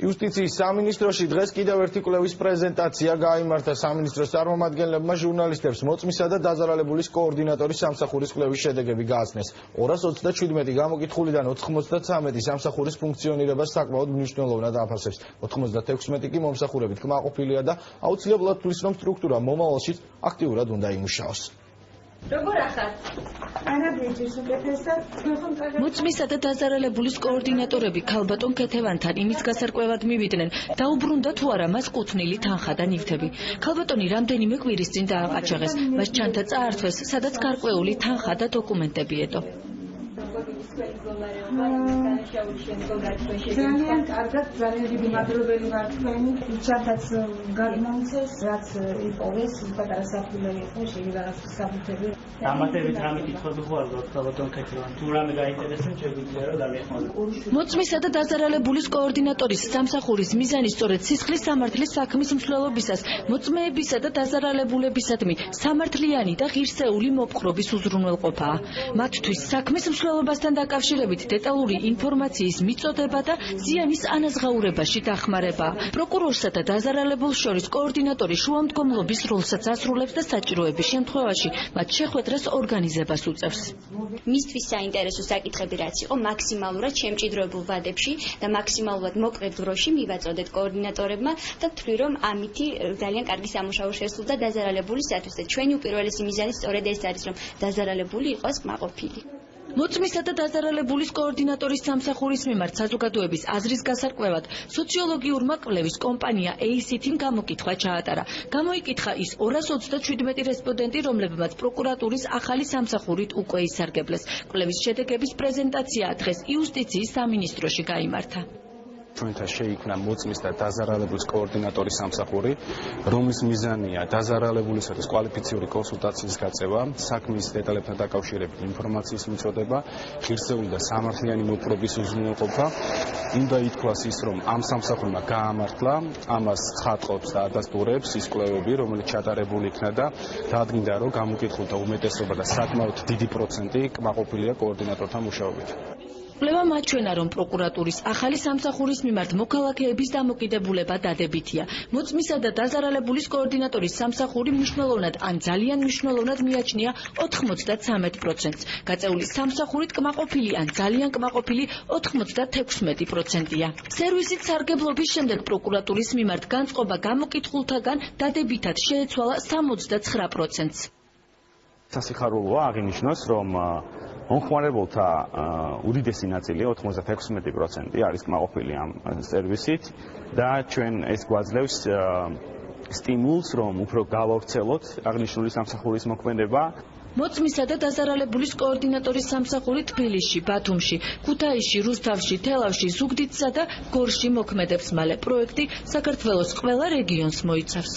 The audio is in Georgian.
იუსტიციის სამინისტროში დღეს კიდევ ერთი კვლევის პრეზენტაცია გაიმართა სამინისტროს წარმომადგენლებმა ჟურნალისტებს მოწმისა და დაზარალებულის კოორდინატორის სამსახურის კვლევის შედეგები გააცნეს. 227 გამოკითხულიდან 93 სამსახურის ფუნქციონირებას საკმაოდ მნიშვნელოვნად აფასებს. 96 კი მომსახურებით კმაყოფილია და აუცილებლად თვლის, რომ სტრუქტურა მომავალშიც აქტიურად უნდა იმუშაოს. მოწმისა და დაზარალებულის კოორდინატორები ქალბატონ ქეთევანთან იმის გასარკვევად მივიდნენ, დაუბრუნდა თუ არა მას კუთვნილი თანხა და ნივთები. ქალბატონი რამდენიმე კვირის წინ დააყაჩაღეს, მას ჩანთა წაართვეს, სადაც გარკვეული თანხა და დოკუმენტები ედო. ძალიან კარგად, ძალიან დიდი მადლობელი ვარ თქვენი. ჩათაც გადმომცეს, რაც იპოვეს, პატარა საფულე იყო, შეიძლება საფუთები. დამატებით რამე კითხვები ხო არ გვაქვს ქალბატონ ქეთევან? თუ რამე გაინტერესებს, შეგვიძლია რომ დამეხმაროთ. მოწმისა და დაზარალებულის კოორდინატორის სამსახურის მიზანი სწორედ სისხლის სამართლის საქმის მსვლელობისას, მოწმეებისა და დაზარალებულებისადმი სამართლიანი და ღირსეული მოპყრობის უზრუნველყოფაა. მათთვის საქმის მსვლელობასთან დაკავშირებით დეტალური ინფორმაციის მიწოდება და ზიანის ანაზღაურებაში დახმარება. პროკურორსა და დაზარალებულს შორის კოორდინატორი შუამდგომლობის როლსაც ასრულებს და საჭიროების შემთხვევაში მათ შეხვედრას ორგანიზებას უწევს. მისთვის საინტერესო საკითხები რაც იყო მაქსიმალურად შემჭიდროებულ ვადებში და მაქსიმალურად მოკლე დროში მივაწოდეთ კოორდინატორებმა და ვთვლი რომ ამითი ძალიან კარგი სამუშაო შესრულდა დაზარალებულისათვის და ჩვენი უპირველესი მიზანი სწორედ ეს არის რომ დაზარალებული იყოს კმაყოფილი. მოწმისა და დაზარალებულის კოორდინატორის სამსახურის მიმართ საზოგადოების აზრის გასარკვევად სოციოლოგიურმა კვლევის კომპანია ACT-მ გამოკითხვა ჩაატარა. გამოიკითხა ის 227 რესპონდენტი, რომლებმაც პროკურატურის ახალი სამსახურით უკვე ისარგებლეს. კვლევის შედეგების პრეზენტაცია დღეს იუსტიციის სამინისტროში გაიმართა. ჩვენთან შეიქმნა მოწმის და დაზარალებულის კოორდინატორის სამსახური, რომლის მიზანია დაზარალებულისათვის კვალიფიციური კონსულტაციის გაწევა, საქმის დეტალებთან დაკავშირებით ინფორმაციის მიწოდება, ღირსეული და სამართლიანი მოპყრობის უზრუნველყოფა. უნდა ითქვას ის, რომ ამ სამსახურმა გაამართლა, ამას ცხადყოფს და ადასტურებს ის კვლევები, რომელიც ჩატარებული იქნა და დაადგინდა, რომ გამოკითხულთა უმეტესობა და საკმაოდ დიდი პროცენტი კმაყოფილია კოორდინატორთან მუშაობით. კვლევა მაჩვენა, რომ პროკურატურის ახალი სამსახურის მიმართ მოქალაქეების დამოკიდებულება დადებითია. მოწმისა და დაზარალებულის კოორდინატორის სამსახური მნიშვნელოვნად ან ძალიან მნიშვნელოვნად მიაჩნია 93%-ს. გაწეული სამსახურით კმაყოფილი ან ძალიან კმაყოფილი 96%-ია. სერვისით სარგებლობის შემდეგ პროკურატურის მიმართ განწყობა გამოკითხულთაგან დადებითად შეეცვალა 79%-ს. სასიხარულოა აღინიშნოს, რომ მომხმარებელთა უდიდესი ნაწილი 96% არის კმაყოფილი ამ სერვისით და ჩვენ ეს გვაძლევს სტიმულს, რომ უფრო გავავრცელოთ აღნიშნული სამსახურის მოქმედება. მოწმისა და დაზარალებულის კოორდინატორის სამსახური თბილისში, ბათუმში, ქუთაისში, რუსთავში, თელავში, ზუგდიდსა და გორში მოქმედებს. მალე პროექტი საქართველოს ყველა რეგიონს მოიცავს.